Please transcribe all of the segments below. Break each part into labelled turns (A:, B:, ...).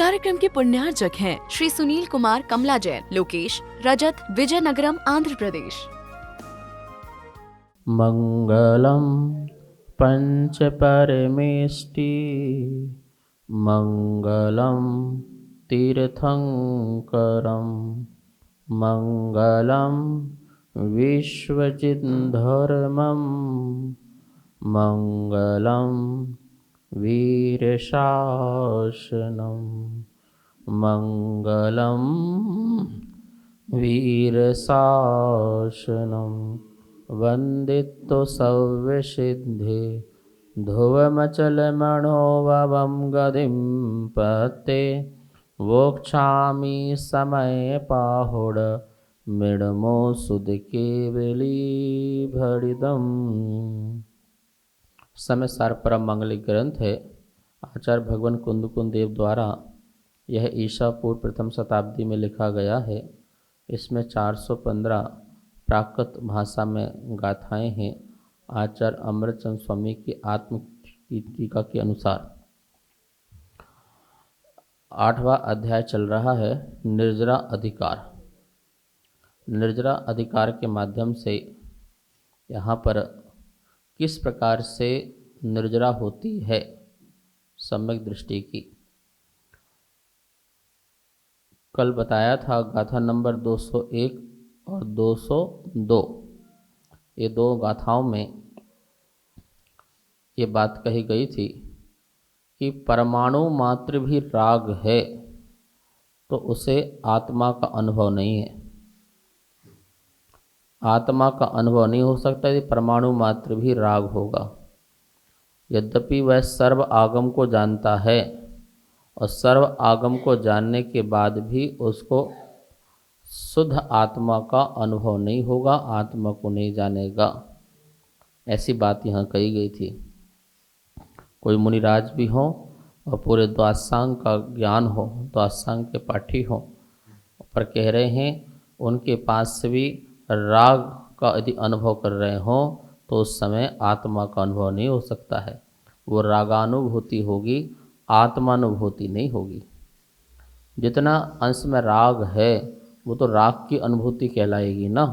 A: कार्यक्रम के पुण्यार्चक हैं श्री सुनील कुमार कमला जैन, लोकेश, रजत, विजयनगरम, आंध्र प्रदेश।
B: मंगलम पंच परमेष्टि मंगलम तीर्थंकरम मंगलम विश्वजिद्धर्मम मंगलम वीरशासनम मंगलम वीरशासनम वंदितो सव्यसिद्धि ध्रुवमचलमणोवं गदिं पते वोक्षामि समय पाहुड मृडमो सुद केवली भरिदम। समय सार परम मांगलिक ग्रंथ है। आचार्य भगवान कुंद देव द्वारा यह ईसा पूर्व प्रथम शताब्दी में लिखा गया है। इसमें 415 प्राकृत भाषा में गाथाएं हैं। आचार्य अमृतचंद स्वामी की आत्म टीका के अनुसार 8वां अध्याय चल रहा है, निर्जरा अधिकार। निर्जरा अधिकार के माध्यम से यहाँ पर किस प्रकार से निर्जरा होती है सम्यक दृष्टि की कल बताया था। गाथा नंबर 201 और 202 ये दो गाथाओं में ये बात कही गई थी कि परमाणु मात्र भी राग है तो उसे आत्मा का अनुभव नहीं है। आत्मा का अनुभव नहीं हो सकता यदि परमाणु मात्र भी राग होगा। यद्यपि वह सर्व आगम को जानता है और सर्व आगम को जानने के बाद भी उसको शुद्ध आत्मा का अनुभव नहीं होगा, आत्मा को नहीं जानेगा। ऐसी बात यहाँ कही गई थी। कोई मुनिराज भी हो और पूरे द्वादशांग का ज्ञान हो, द्वादशांग के पाठी हो, पर कह रहे हैं उनके पास से भी राग का यदि अनुभव कर रहे हों तो उस समय आत्मा का अनुभव नहीं हो सकता है। वो रागानुभूति होगी, आत्मानुभूति नहीं होगी। जितना अंश में राग है वो तो राग की अनुभूति कहलाएगी ना,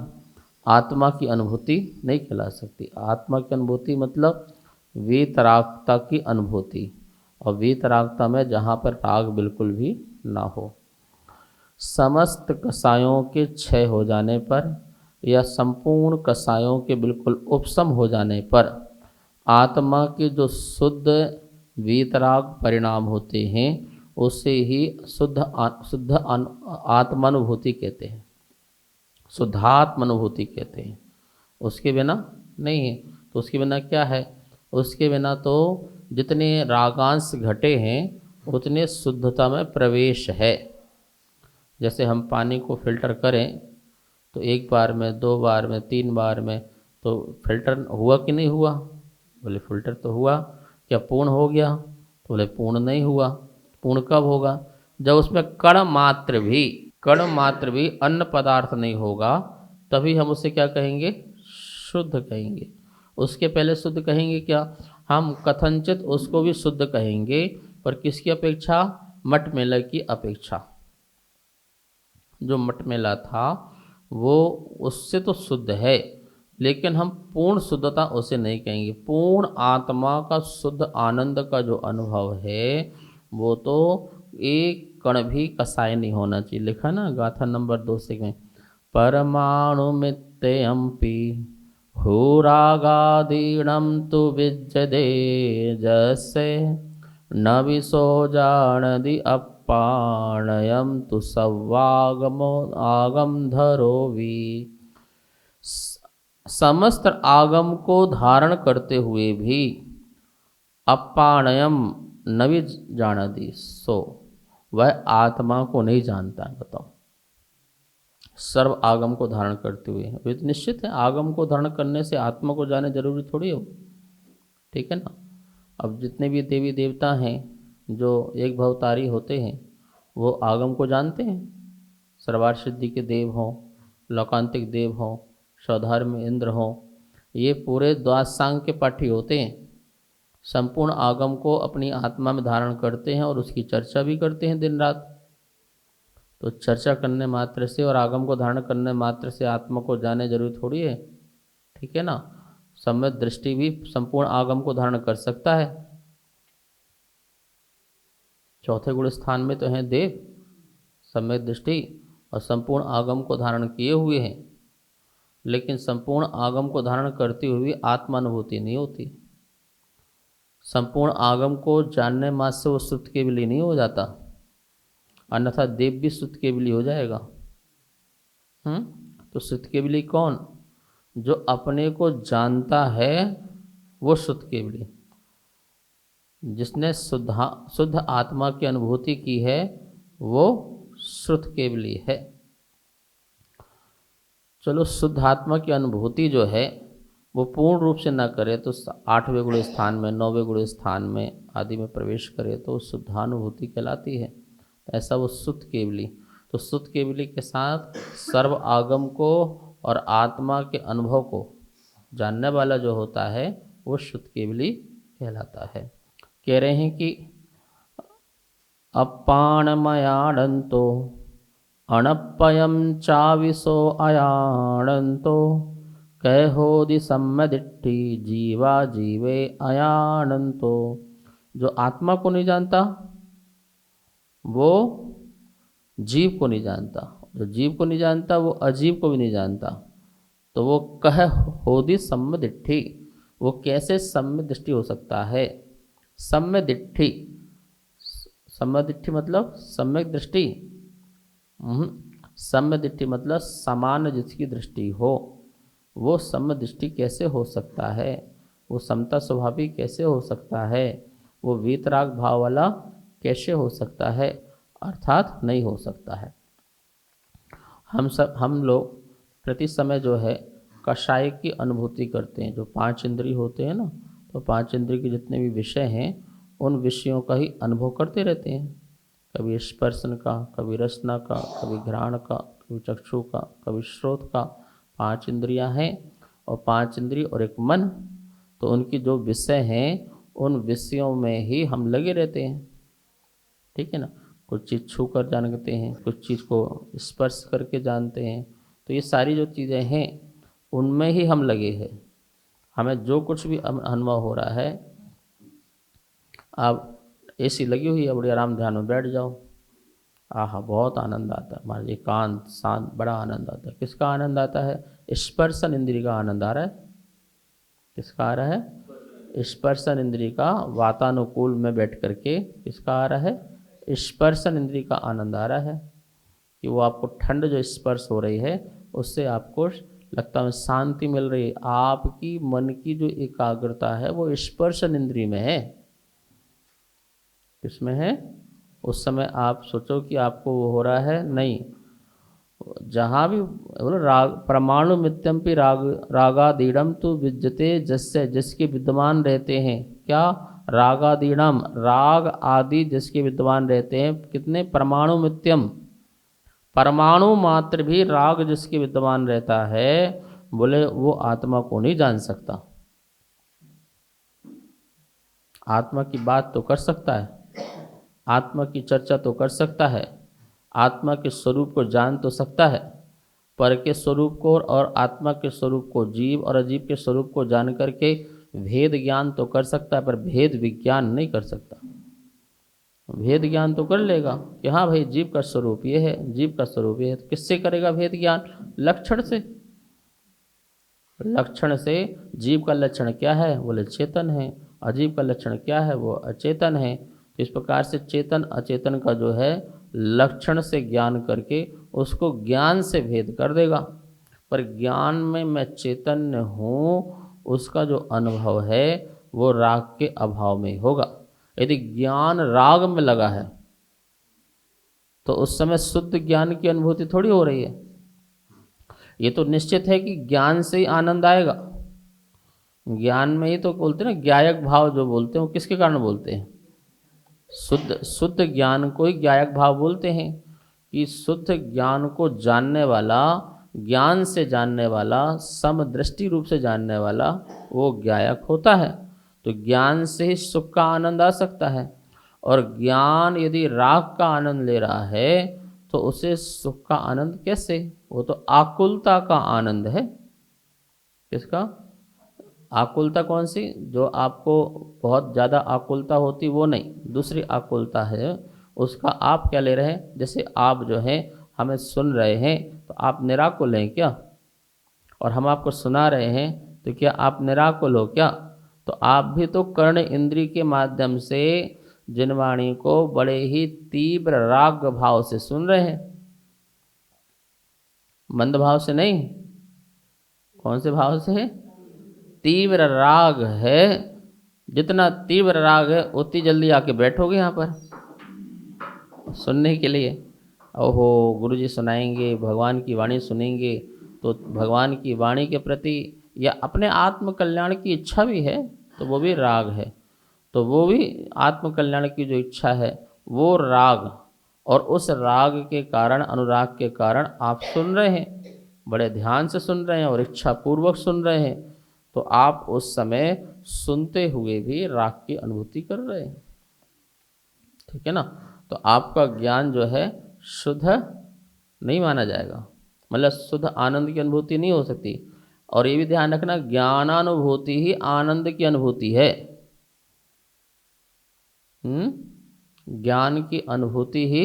B: आत्मा की अनुभूति नहीं कहला सकती। आत्मा की अनुभूति मतलब वीतरागता की अनुभूति, और वीतरागता में जहाँ पर राग बिल्कुल भी ना हो। समस्त कसायों के क्षय हो जाने पर या संपूर्ण कसायों के बिल्कुल उपशम हो जाने पर आत्मा के जो शुद्ध वीतराग परिणाम होते हैं उसे ही शुद्ध आत्मानुभूति कहते हैं, शुद्धात्मानुभूति कहते हैं। उसके बिना नहीं है। तो उसके बिना क्या है? उसके बिना तो जितने रागांश घटे हैं उतने शुद्धता में प्रवेश है। जैसे हम पानी को फिल्टर करें तो एक बार में, 2 बार में, 3 बार में तो फिल्टर हुआ कि नहीं हुआ? बोले फिल्टर तो हुआ। क्या पूर्ण हो गया? तो बोले पूर्ण नहीं हुआ। पूर्ण कब होगा? जब उसमें कण मात्र भी अन्न पदार्थ नहीं होगा, तभी हम उसे क्या कहेंगे? शुद्ध कहेंगे। उसके पहले शुद्ध कहेंगे क्या? हम कथनचित उसको भी शुद्ध कहेंगे, पर किसकी अपेक्षा? मटमेला की अपेक्षा। जो मटमेला था वो उससे तो शुद्ध है, लेकिन हम पूर्ण शुद्धता उसे नहीं कहेंगे। पूर्ण आत्मा का शुद्ध आनंद का जो अनुभव है वो तो एक कण भी कसाय नहीं होना चाहिए। लिखा ना गाथा नंबर 2 में, परमाणु मित्यम्पि हुरागादीणम तु विज्जदे जसे न विसो जानदि अपाणयम तु सवागमो आगम धरोवी। समस्त आगम को धारण करते हुए भी अपाणयम नवि जानदी, सो वह आत्मा को नहीं जानता है। बताओ, सर्व आगम को धारण करते हुए, वे तो निश्चित है आगम को धारण करने से आत्मा को जाने जरूरी थोड़ी हो। ठीक है ना। अब जितने भी देवी देवता हैं जो एक भवतारी होते हैं वो आगम को जानते हैं। सर्वार्थ सिद्धि के देव हों, लोकांतिक देव हों, स्वधर्म इंद्र हों, ये पूरे द्वादशांग के पाठी होते हैं। संपूर्ण आगम को अपनी आत्मा में धारण करते हैं और उसकी चर्चा भी करते हैं दिन रात। तो चर्चा करने मात्र से और आगम को धारण करने मात्र से आत्मा को जाने जरूरी थोड़ी है, ठीक है ना। सम्यक दृष्टि भी संपूर्ण आगम को धारण कर सकता है। चौथे गुण स्थान में तो है देव, सम्यक दृष्टि और संपूर्ण आगम को धारण किए हुए हैं, लेकिन संपूर्ण आगम को धारण करते हुए आत्मानुभूति नहीं होती। संपूर्ण आगम को जानने मात्र से वो सुत के विलय नहीं हो जाता, अन्यथा देव भी सुत के विलय हो जाएगा। तो सुत के विलय कौन? जो अपने को जानता है वो सुत के विलय। जिसने शुद्ध आत्मा की अनुभूति की है वो श्रुत केवली है। चलो, शुद्ध आत्मा की अनुभूति जो है वो पूर्ण रूप से ना करे तो 8वें गुण स्थान में, 9वें गुण स्थान में आदि में प्रवेश करे तो शुद्धानुभूति कहलाती है। ऐसा वो शुद्ध केवली। तो शुद्ध केवली के साथ सर्व आगम को और आत्मा के अनुभव को जानने वाला जो होता है वो शुद्ध केवली कहलाता है। कह रहे हैं कि अपानमयाणंतो अणपयम चाविसो अयाणंतो कहोदि सम्मदिट्ठी जीवा जीवे अयाणंतो। जो आत्मा को नहीं जानता वो जीव को नहीं जानता, जो जीव को नहीं जानता वो अजीव को भी नहीं जानता। तो वो कह होदि सम्मदिट्ठी, वो कैसे सम्य दृष्टि हो सकता है? सम्य दिट्ठी, सम्य दिट्ठी मतलब सम्यक दृष्टि। सम्य दृष्टि मतलब समान जिसकी दृष्टि हो, वो सम्य दृष्टि कैसे हो सकता है? वो समता स्वभावी कैसे हो सकता है? वो वीतराग भाव वाला कैसे हो सकता है? अर्थात नहीं हो सकता है। हम लोग प्रति समय जो है कषाय की अनुभूति करते हैं। जो 5 इंद्रिय होते हैं ना, तो 5 इंद्रिय के जितने भी विषय हैं उन विषयों का ही अनुभव करते रहते हैं। कभी स्पर्शन का, कभी रसना का, कभी घ्राण का, कभी चक्षु का, कभी श्रोत का। 5 इंद्रियां हैं और 5 इंद्रिय और एक मन, तो उनकी जो विषय हैं उन विषयों में ही हम लगे रहते हैं, ठीक है ना। कुछ चीज़ छू कर जानते हैं, कुछ चीज़ को स्पर्श करके जानते हैं। तो ये सारी जो चीज़ें हैं उनमें ही हम लगे हैं। हमें जो कुछ भी अनुभव हो रहा है, आप एसी लगी हुई है, बड़ी आराम ध्यान में बैठ जाओ, आहा बहुत आनंद आता है, हमारे एकांत शांत बड़ा आनंद आता है। किसका आनंद आता है? स्पर्शन इंद्रिय का आनंद आ रहा है। किसका आ रहा है? स्पर्शन इंद्रिय का वातानुकूल में बैठ करके किसका आ रहा है? स्पर्शन इंद्रिय का आनंद आ रहा है कि वो आपको ठंड जो स्पर्श हो रही है उससे आपको लगता है शांति मिल रही है। आपकी मन की जो एकाग्रता है वो स्पर्शन इंद्रिय में है। किसमें है? उस समय आप सोचो कि आपको वो हो रहा है, नहीं। जहाँ भी बोलो राग परमाणु मित्यंपि रागादीडम तो विद्यते, जिससे जिसके विद्यमान रहते हैं क्या? रागादीडम, राग आदि जिसके विद्यमान रहते हैं। कितने? परमाणु मित्यम, परमाणु मात्र भी राग जिसके विद्यमान रहता है, बोले वो आत्मा को नहीं जान सकता। आत्मा की बात तो कर सकता है, आत्मा की चर्चा तो कर सकता है, आत्मा के स्वरूप को जान तो सकता है, पर के स्वरूप को और आत्मा के स्वरूप को, जीव और अजीव के स्वरूप को जान करके भेद ज्ञान तो कर सकता है, पर भेद विज्ञान नहीं कर सकता। भेद ज्ञान तो कर लेगा कि हाँ भाई जीव का स्वरूप ये है, जीव का स्वरूप ये है। तो किससे करेगा भेद ज्ञान? लक्षण से। लक्षण से जीव का लक्षण क्या है? बोले चेतन है। अजीव का लक्षण क्या है? वो अचेतन है। तो इस प्रकार से चेतन अचेतन का जो है लक्षण से ज्ञान करके उसको ज्ञान से भेद कर देगा। पर ज्ञान में मैं चैतन्य हूँ, उसका जो अनुभव है वो राग के अभाव में होगा। यदि ज्ञान राग में लगा है तो उस समय शुद्ध ज्ञान की अनुभूति थोड़ी हो रही है। ये तो निश्चित है कि ज्ञान से ही आनंद आएगा। ज्ञान में ही तो बोलते हैं ना, ज्ञायक भाव जो बोलते हैं वो किसके कारण बोलते हैं? शुद्ध ज्ञान को ही ज्ञायक भाव बोलते हैं कि शुद्ध ज्ञान को जानने वाला, ज्ञान से जानने वाला, समदृष्टि रूप से जानने वाला वो ज्ञायक होता है। तो ज्ञान से ही सुख का आनंद आ सकता है। और ज्ञान यदि राग का आनंद ले रहा है तो उसे सुख का आनंद कैसे? वो तो आकुलता का आनंद है। किसका? आकुलता कौन सी? जो आपको बहुत ज़्यादा आकुलता होती वो नहीं, दूसरी आकुलता है, उसका आप क्या ले रहे हैं? जैसे आप जो हैं हमें सुन रहे हैं तो आप निराकुल हैं क्या? और हम आपको सुना रहे हैं तो क्या आप निराकुल हो क्या? तो आप भी तो कर्ण इंद्री के माध्यम से जिनवाणी को बड़े ही तीव्र राग भाव से सुन रहे हैं, मंद भाव से नहीं। कौन से भाव से है? तीव्र राग है। जितना तीव्र राग है उतनी जल्दी आके बैठोगे यहाँ पर सुनने के लिए। ओहो, गुरु जी सुनाएंगे, भगवान की वाणी सुनेंगे, तो भगवान की वाणी के प्रति या अपने आत्म कल्याण की इच्छा भी है तो वो भी राग है। तो वो भी आत्म कल्याण की जो इच्छा है वो राग, और उस राग के कारण, अनुराग के कारण आप सुन रहे हैं, बड़े ध्यान से सुन रहे हैं और इच्छा पूर्वक सुन रहे हैं, तो आप उस समय सुनते हुए भी राग की अनुभूति कर रहे हैं। ठीक है ना? तो आपका ज्ञान जो है शुद्ध नहीं माना जाएगा, मतलब शुद्ध आनंद की अनुभूति नहीं हो सकती। और ये भी ध्यान रखना, ज्ञानानुभूति ही आनंद की अनुभूति है। ज्ञान की अनुभूति ही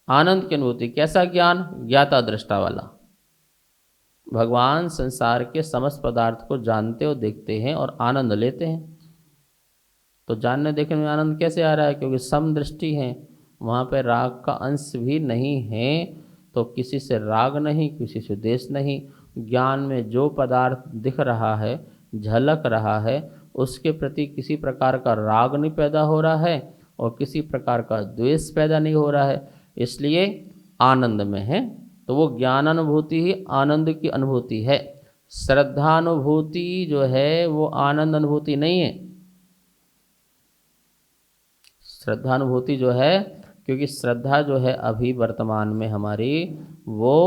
B: आनंद की अनुभूति। कैसा ज्ञान? ज्ञाता दृष्टा वाला। भगवान संसार के समस्त पदार्थ को जानते और देखते हैं और आनंद लेते हैं। तो जानने देखने में आनंद कैसे आ रहा है? क्योंकि समदृष्टि है, वहाँ पर राग का अंश भी नहीं है, तो किसी से राग नहीं, किसी से द्वेष नहीं। ज्ञान में जो पदार्थ दिख रहा है, झलक रहा है, उसके प्रति किसी प्रकार का राग नहीं पैदा हो रहा है और किसी प्रकार का द्वेष पैदा नहीं हो रहा है, इसलिए आनंद में है। तो वो ज्ञानानुभूति ही आनंद की अनुभूति है। श्रद्धानुभूति जो है वो आनंद अनुभूति नहीं है। श्रद्धानुभूति जो है, क्योंकि श्रद्धा जो है अभी वर्तमान में हमारी वो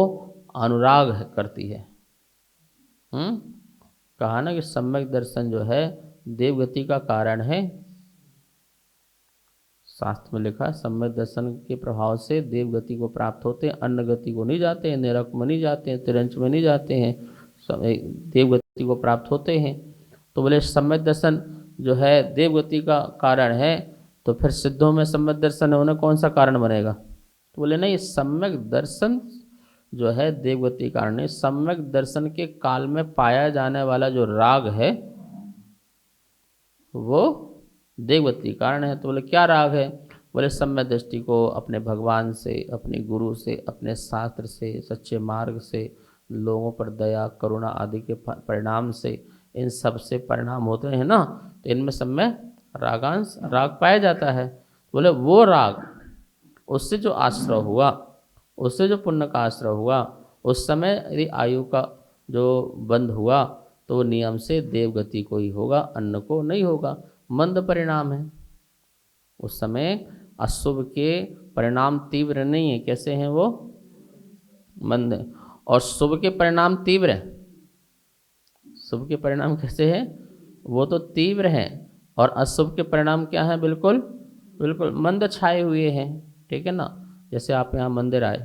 B: अनुराग करती है। कहा ना कि सम्यक दर्शन जो है देवगति का कारण है। शास्त्र में लिखा है सम्यक दर्शन के प्रभाव से देवगति को प्राप्त होते हैं, अन्न गति को नहीं जाते हैं, नरक में नहीं जाते हैं, तिरंच में नहीं जाते हैं, देवगति को प्राप्त होते हैं। तो बोले सम्यक दर्शन जो है देवगति का कारण है, तो फिर सिद्धों में सम्यक दर्शन होना कौन सा कारण बनेगा? तो बोले नहीं, सम्यक दर्शन जो है देवगति कारण है। सम्यक दर्शन के काल में पाया जाने वाला जो राग है वो देवगति कारण है। तो बोले क्या राग है? बोले सम्यक दृष्टि को अपने भगवान से, अपने गुरु से, अपने शास्त्र से, सच्चे मार्ग से, लोगों पर दया करुणा आदि के परिणाम से, इन सब से परिणाम होते हैं ना, तो इनमें सब में रागांश राग पाया जाता है। बोले वो राग, उससे जो आश्रय हुआ, उससे जो पुण्य का आश्रय हुआ, उस समय यदि आयु का जो बंध हुआ तो नियम से देवगति को ही होगा, अन्न को नहीं होगा। मंद परिणाम है, उस समय अशुभ के परिणाम तीव्र नहीं है। कैसे हैं वो? मंद। और शुभ के परिणाम तीव्र हैं। शुभ के परिणाम कैसे हैं? वो तो तीव्र हैं। और अशुभ के परिणाम क्या हैं? बिल्कुल बिल्कुल मंद छाए हुए हैं। ठीक है ना? जैसे आप यहाँ मंदिर आए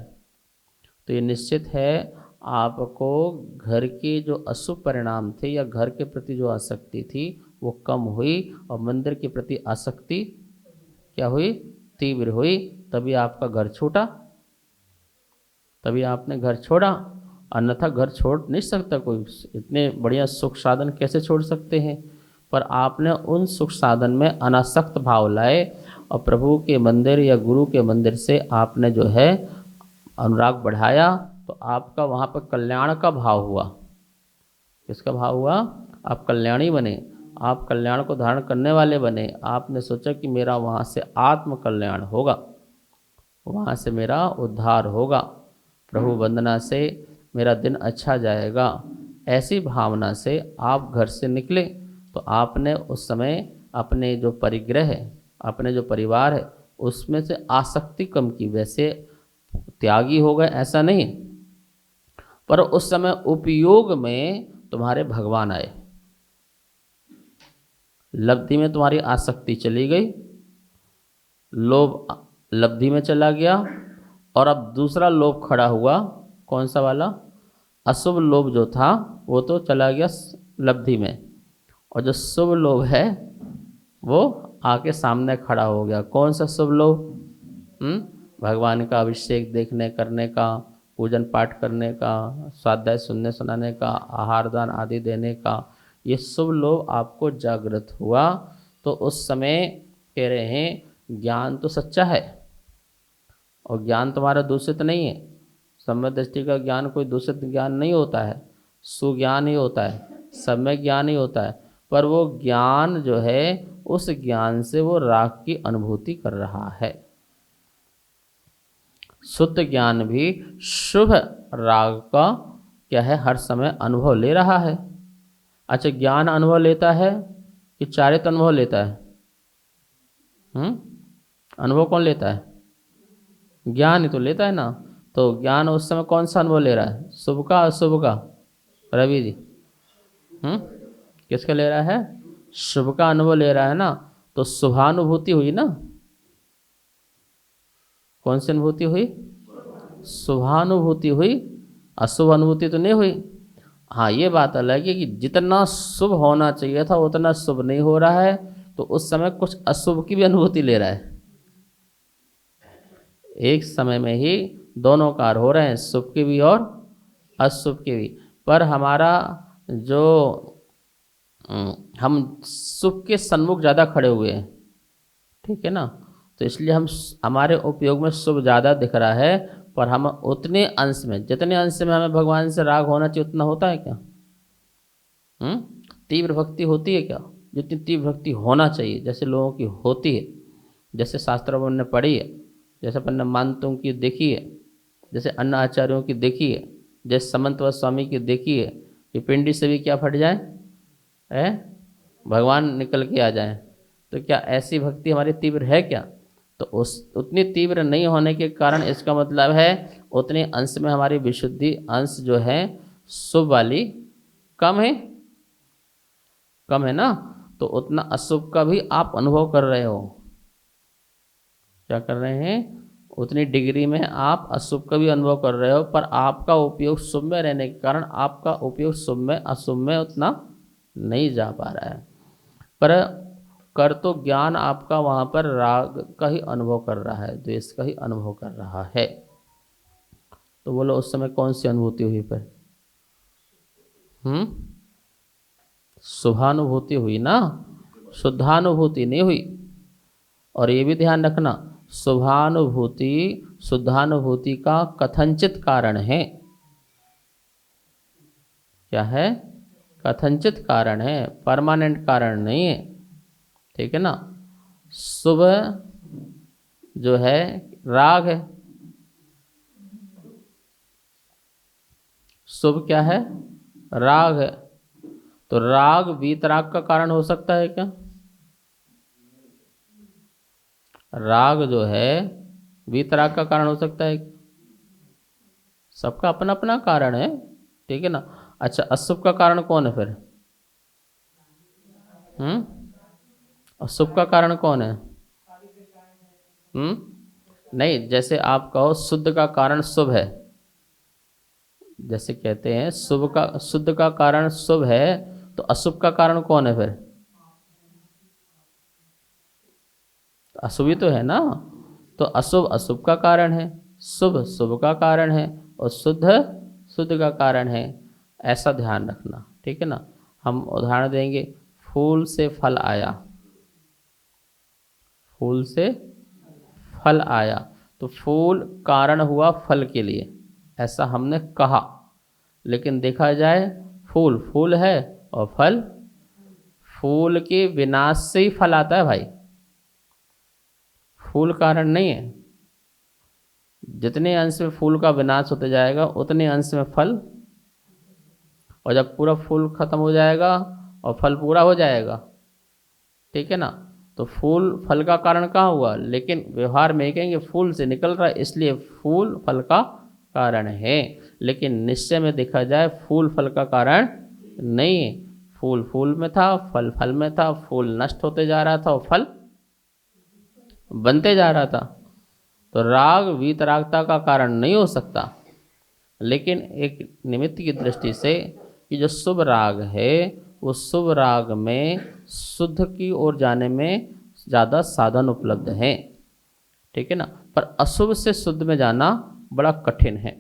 B: तो ये निश्चित है आपको घर के जो अशुभ परिणाम थे या घर के प्रति जो आसक्ति थी वो कम हुई, और मंदिर के प्रति आसक्ति क्या हुई? तीव्र हुई। तभी आपका घर छूटा, तभी आपने घर छोड़ा, अन्यथा घर छोड़ नहीं सकता कोई। इतने बढ़िया सुख साधन कैसे छोड़ सकते हैं? पर आपने उन सुख साधन में अनासक्त भाव लाए और प्रभु के मंदिर या गुरु के मंदिर से आपने जो है अनुराग बढ़ाया, तो आपका वहाँ पर कल्याण का भाव हुआ। किसका भाव हुआ? आप कल्याणी बने, आप कल्याण को धारण करने वाले बने। आपने सोचा कि मेरा वहाँ से आत्म कल्याण होगा, वहाँ से मेरा उद्धार होगा, प्रभु वंदना से मेरा दिन अच्छा जाएगा। ऐसी भावना से आप घर से निकले तो आपने उस समय अपने जो परिग्रह है, अपने जो परिवार है, उसमें से आसक्ति कम की। वैसे त्यागी हो गए ऐसा नहीं, पर उस समय उपयोग में तुम्हारे भगवान आए। लब्धि में तुम्हारी आसक्ति चली गई, लोभ लब्धि में चला गया, और अब दूसरा लोभ खड़ा हुआ, कौन सा वाला? अशुभ लोभ जो था वो तो चला गया लब्धि में, और जो शुभ लोभ है वो आके सामने खड़ा हो गया। कौन सा शुभ लोभ? भगवान का अभिषेक देखने करने का, पूजन पाठ करने का, स्वाध्याय सुनने सुनाने का, आहार दान आदि देने का, ये शुभ लोभ आपको जागृत हुआ। तो उस समय कह रहे हैं ज्ञान तो सच्चा है, और ज्ञान तुम्हारा दूषित नहीं है। सम्यक दृष्टि का ज्ञान कोई दूषित ज्ञान नहीं होता है, सुज्ञान ही होता है, सम्यक ज्ञान ही होता है। पर वो ज्ञान जो है, उस ज्ञान से वो राग की अनुभूति कर रहा है। शुद्ध ज्ञान भी शुभ राग का क्या है, हर समय अनुभव ले रहा है। अच्छा, ज्ञान अनुभव लेता है कि चारित अनुभव लेता है? अनुभव कौन लेता है? ज्ञान ही तो लेता है ना। तो ज्ञान उस समय कौन सा अनुभव ले रहा है, शुभ का अशुभ का? रवि जी, किसका ले रहा है? शुभ का अनुभव ले रहा है ना। तो शुभानुभूति हुई ना। कौन सी अनुभूति हुई? शुभानुभूति हुई, अशुभ अनुभूति तो नहीं हुई। हाँ, ये बात अलग है कि जितना शुभ होना चाहिए था उतना शुभ नहीं हो रहा है, तो उस समय कुछ अशुभ की भी अनुभूति ले रहा है। एक समय में ही दोनों कार्य हो रहे हैं, शुभ के भी और अशुभ के भी। पर हमारा जो हम शुभ के सन्मुख ज़्यादा खड़े हुए हैं, ठीक है ना, तो इसलिए हमारे उपयोग में शुभ ज़्यादा दिख रहा है। पर हम उतने अंश में, जितने अंश में हमें भगवान से राग होना चाहिए उतना होता है क्या? तीव्र भक्ति होती है क्या? जितनी तीव्र भक्ति होना चाहिए, जैसे लोगों की होती है, जैसे शास्त्रों में हमने पढ़ी है, जैसे अपन ने मानतों की देखी है, जैसे अन्य आचार्यों की देखी है, जैसे समंतवत स्वामी की देखी है कि पिंडी से भी क्या फट जाए, भगवान निकल के आ जाए। तो क्या ऐसी भक्ति हमारी तीव्र है क्या? तो उतनी तीव्र नहीं होने के कारण इसका मतलब है उतने अंश में हमारी विशुद्धि अंश जो है शुभ वाली कम है, कम है ना। तो उतना अशुभ का भी आप अनुभव कर रहे हो। क्या कर रहे हैं? उतनी डिग्री में आप अशुभ का भी अनुभव कर रहे हो, पर आपका उपयोग शुभ में रहने के कारण आपका उपयोग शुभ में अशुभ में उतना नहीं जा पा रहा है। पर कर तो ज्ञान आपका वहाँ पर राग का ही अनुभव कर रहा है, द्वेष का ही अनुभव कर रहा है। तो बोलो उस समय कौन सी अनुभूति हुई फिर? शुभानुभूति हुई ना, शुद्धानुभूति नहीं हुई। और ये भी ध्यान रखना, शुभानुभूति शुद्धानुभूति का कथनचित कारण है। क्या है? कथनचित कारण है, परमानेंट कारण नहीं है, ठीक है ना। शुभ जो है राग है, शुभ क्या है? राग है। तो राग वीतराग का कारण हो सकता है क्या? राग जो है वीतराग का कारण हो सकता है? सबका अपना अपना कारण है, ठीक है ना। अच्छा, अशुभ का कारण कौन है फिर? अशुभ का कारण कौन है? नहीं, जैसे आप कहो शुद्ध का कारण शुभ है, जैसे कहते हैं शुद्ध का कारण शुभ है, तो अशुभ का कारण कौन है फिर? अशुभ ही तो है ना। तो अशुभ अशुभ का कारण है, शुभ शुभ का कारण है, और शुद्ध शुद्ध का कारण है। ऐसा ध्यान रखना, ठीक है ना। हम उदाहरण देंगे, फूल से फल आया, फूल से फल आया, तो फूल कारण हुआ फल के लिए, ऐसा हमने कहा। लेकिन देखा जाए फूल फूल है और फल, फूल के विनाश से ही फल आता है भाई, फूल कारण नहीं है। जितने अंश में फूल का विनाश होते जाएगा उतने अंश में फल, और जब पूरा फूल खत्म हो जाएगा और फल पूरा हो जाएगा, ठीक है ना। तो फूल फल का कारण कहाँ हुआ? लेकिन व्यवहार में कहेंगे फूल से निकल रहा है, इसलिए फूल फल का कारण है। लेकिन निश्चय में देखा जाए फूल फल का कारण नहीं है। फूल फूल में था, फल फल में था, फूल नष्ट होते जा रहा था और फल बनते जा रहा था। तो राग वीतरागता का कारण नहीं हो सकता, लेकिन एक निमित्त की दृष्टि से कि जो शुभ राग है वो शुभ राग में शुद्ध की ओर जाने में ज़्यादा साधन उपलब्ध हैं, ठीक है ना। पर अशुभ से शुद्ध में जाना बड़ा कठिन है।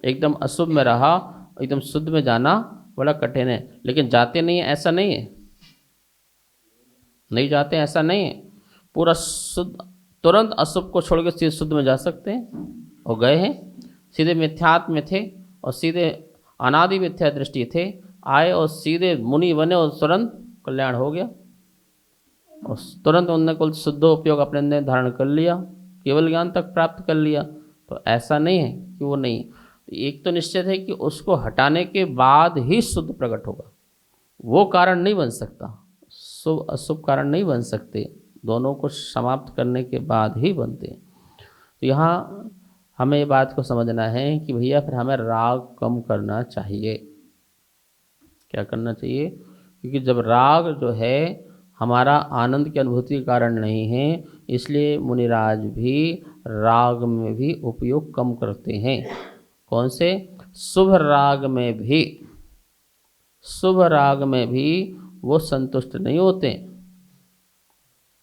B: एकदम अशुभ में रहा, एकदम शुद्ध में जाना बड़ा कठिन है। लेकिन जाते नहीं है ऐसा नहीं है, नहीं जाते ऐसा नहीं है। पूरा शुद्ध, तुरंत अशुभ को छोड़ के सीधे शुद्ध में जा सकते हैं और गए हैं। सीधे मिथ्यात्व में थे और सीधे अनादि मिथ्या दृष्टि थे, आए और सीधे मुनि बने और तुरंत कल्याण हो गया और तुरंत उन्होंने कुल शुद्ध उपयोग अपने अंदर धारण कर लिया, केवल ज्ञान तक प्राप्त कर लिया। तो ऐसा नहीं है कि वो नहीं। एक तो निश्चित है कि उसको हटाने के बाद ही शुद्ध प्रकट होगा, वो कारण नहीं बन सकता, शुभ अशुभ कारण नहीं बन सकते, दोनों को समाप्त करने के बाद ही बनते हैं। तो यहाँ हमें ये बात को समझना है कि भैया फिर हमें राग कम करना चाहिए। क्या करना चाहिए? क्योंकि जब राग जो है हमारा आनंद की अनुभूति के कारण नहीं है, इसलिए मुनिराज भी राग में भी उपयोग कम करते हैं। कौन से? शुभ राग में भी, शुभ राग में भी वो संतुष्ट नहीं होते।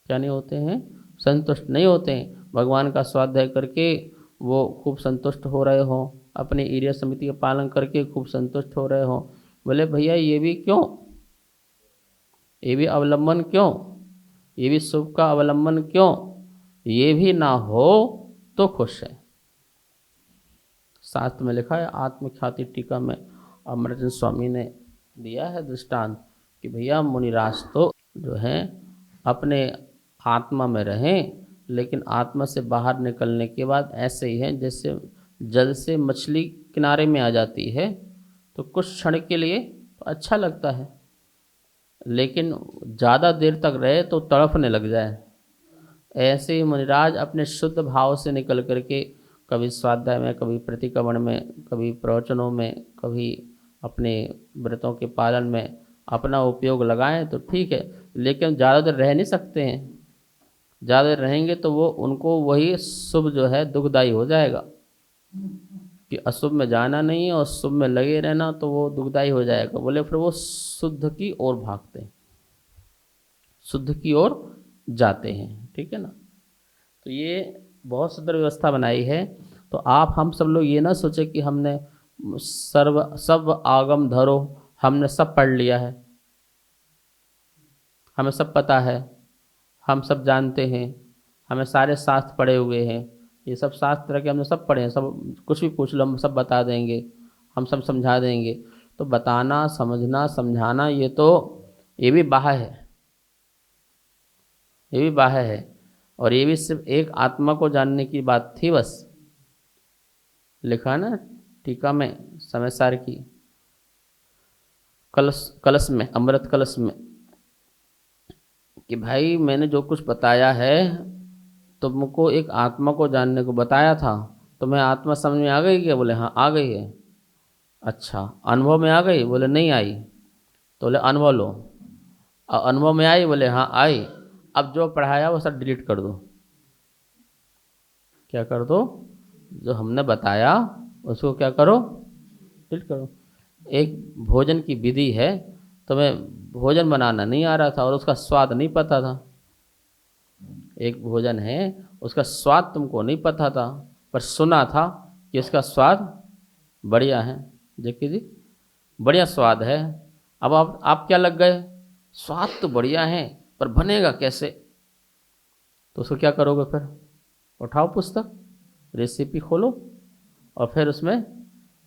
B: क्या नहीं होते हैं? संतुष्ट नहीं होते हैं। भगवान का स्वाध्याय करके वो खूब संतुष्ट हो रहे हो, अपनी ईर्ष्या समिति का पालन करके खूब संतुष्ट हो रहे हो। बोले भैया ये भी क्यों, ये भी अवलंबन क्यों, ये भी शुभ का अवलंबन क्यों? ये भी ना हो तो खुश है। शास्त्र में लिखा है, आत्मख्याति टीका में अमृतचंद स्वामी ने दिया है दृष्टांत कि भैया मुनिराज तो जो है अपने आत्मा में रहें, लेकिन आत्मा से बाहर निकलने के बाद ऐसे ही हैं जैसे जल से मछली किनारे में आ जाती है तो कुछ क्षण के लिए तो अच्छा लगता है, लेकिन ज़्यादा देर तक रहे तो तड़फने लग जाए। ऐसे ही मुनिराज अपने शुद्ध भाव से निकल करके कभी स्वाध्याय में, कभी प्रतिक्रमण में, कभी प्रवचनों में, कभी अपने व्रतों के पालन में अपना उपयोग लगाएं तो ठीक है, लेकिन ज़्यादा देर रह नहीं सकते हैं। ज़्यादा देर रहेंगे तो वो उनको वही शुभ जो है दुखदाई हो जाएगा कि अशुभ में जाना नहीं है और शुभ में लगे रहना, तो वो दुखदाई हो जाएगा। बोले फिर वो शुद्ध की ओर भागते हैं, शुद्ध की ओर जाते हैं, ठीक है ना। तो ये बहुत सुंदर व्यवस्था बनाई है। तो आप हम सब लोग ये ना सोचे कि हमने सब आगम धरो, हमने सब पढ़ लिया है, हमें सब पता है, हम सब जानते हैं, हमें सारे शास्त्र पढ़े हुए हैं, ये सब शास्त्र के हमने सब पढ़े हैं, सब कुछ भी पूछ लो हम सब बता देंगे, हम सब समझा देंगे। तो बताना, समझना, समझाना ये भी बाह्य है, ये भी बाह्य है। और ये भी सिर्फ एक आत्मा को जानने की बात थी बस। लिखा ना टीका में समय सार की कलश में, अमृत कलश में, कि भाई मैंने जो कुछ बताया है तुमको एक आत्मा को जानने को बताया था, तुम्हें आत्मा समझ में आ गई क्या? बोले हाँ आ गई है। अच्छा, अनुभव में आ गई? बोले नहीं आई। तो बोले अनुभव लो। और अनुभव में आई? बोले हाँ आई। अब जो पढ़ाया वो सब डिलीट कर दो। क्या कर दो? जो हमने बताया उसको क्या करो? डिलीट करो। एक भोजन की विधि है, तुम्हें भोजन बनाना नहीं आ रहा था और उसका स्वाद नहीं पता था। एक भोजन है, उसका स्वाद तुमको नहीं पता था, पर सुना था कि इसका स्वाद बढ़िया है। देखिए जी, बढ़िया स्वाद है। अब आप क्या लग गए? स्वाद तो बढ़िया है पर बनेगा कैसे? तो उसको क्या करोगे फिर? उठाओ पुस्तक, रेसिपी खोलो और फिर उसमें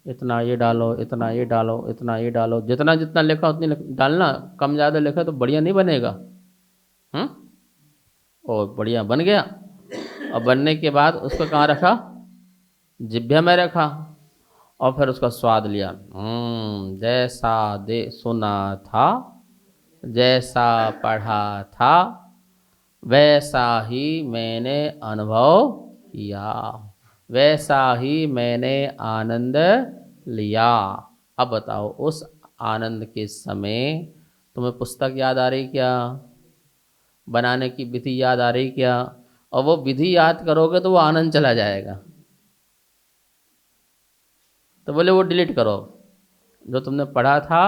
B: इतना ये डालो, इतना ये डालो, इतना ये डालो, जितना जितना लिखा उतनी डालना। कम ज़्यादा लिखा तो बढ़िया नहीं बनेगा। और बढ़िया बन गया। और बनने के बाद उसको कहाँ रखा? जिभ्या में रखा और फिर उसका स्वाद लिया। जैसा सुना था, जैसा पढ़ा था, वैसा ही मैंने अनुभव किया, वैसा ही मैंने आनंद लिया। अब बताओ, उस आनंद के समय तुम्हें पुस्तक याद आ रही क्या, बनाने की विधि याद आ रही क्या, और वो विधि याद करोगे तो वो आनंद चला जाएगा। तो बोले वो डिलीट करो, जो तुमने पढ़ा था,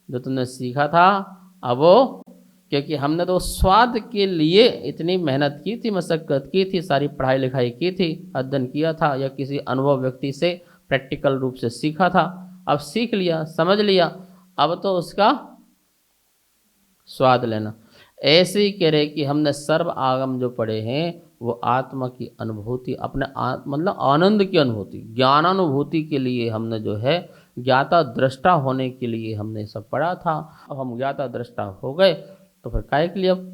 B: जो तुमने सीखा था, अब वो, क्योंकि हमने तो स्वाद के लिए इतनी मेहनत की थी, मशक्क़त की थी, सारी पढ़ाई लिखाई की थी, अध्ययन किया था, या किसी अनुभव व्यक्ति से प्रैक्टिकल रूप से सीखा था। अब सीख लिया, समझ लिया, अब तो उसका स्वाद लेना। ऐसे ही कह रहे कि हमने सर्व आगम जो पढ़े हैं वो आत्मा की अनुभूति, अपने मतलब आनंद की अनुभूति, ज्ञानानुभूति के लिए हमने जो है ज्ञाता दृष्टा होने के लिए हमने सब पढ़ा था। अब हम ज्ञाता दृष्टा हो गए तो फिर काहे के लिए अब,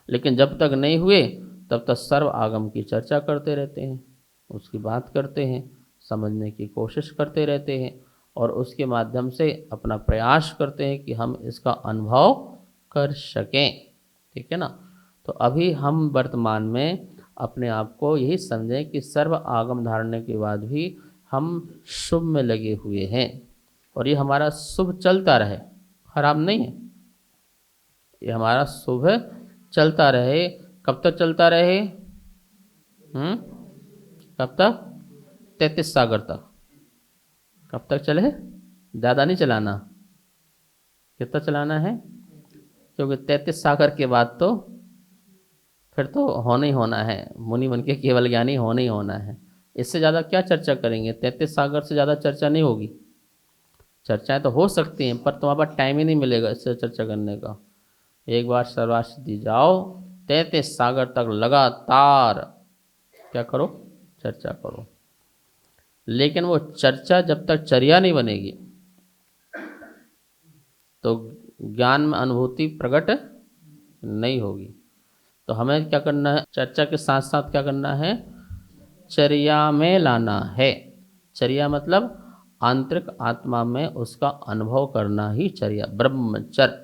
B: लेकिन जब तक नहीं हुए तब तक सर्व आगम की चर्चा करते रहते हैं, उसकी बात करते हैं, समझने की कोशिश करते रहते हैं, और उसके माध्यम से अपना प्रयास करते हैं कि हम इसका अनुभव कर सकें। ठीक है ना। तो अभी हम वर्तमान में अपने आप को यही समझें कि सर्व आगम धारने के बाद भी हम शुभ में लगे हुए हैं, और ये हमारा शुभ चलता रहे, खराब नहीं है, ये हमारा शुभ चलता रहे। कब तक चलता रहे? कब तक? 33 सागर तक। कब तक चले? ज़्यादा नहीं चलाना। कितना चलाना है? क्योंकि 33 सागर के बाद तो फिर तो होना ही होना है, मुनि बन के केवल ज्ञानी होना ही होना है। इससे ज़्यादा क्या चर्चा करेंगे? 33 सागर से ज़्यादा चर्चा नहीं होगी। चर्चाएं तो हो सकती हैं, पर तुम्हारे पास टाइम ही नहीं मिलेगा इससे चर्चा करने का। एक बार सर्वासिद्धि जाओ, 33 सागर तक लगातार क्या करो? चर्चा करो। लेकिन वो चर्चा जब तक चर्या नहीं बनेगी तो ज्ञान में अनुभूति प्रकट नहीं होगी। तो हमें क्या करना है? चर्चा के साथ साथ क्या करना है? चर्या में लाना है। चर्या मतलब आंतरिक आत्मा में उसका अनुभव करना ही चर्या, ब्रह्मचर्य।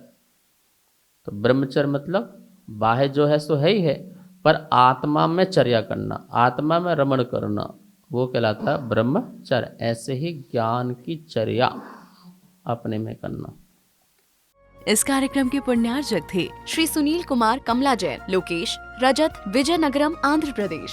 B: तो ब्रह्मचर्य मतलब बाह्य जो है सो है ही है, पर आत्मा में चर्या करना, आत्मा में रमण करना, वो कहलाता है ब्रह्मचर्य। ऐसे ही ज्ञान की चर्या अपने में करना।
A: इस कार्यक्रम के पुण्यार्जक थे श्री सुनील कुमार कमला जैन, लोकेश, रजत, विजयनगरम, आंध्र प्रदेश।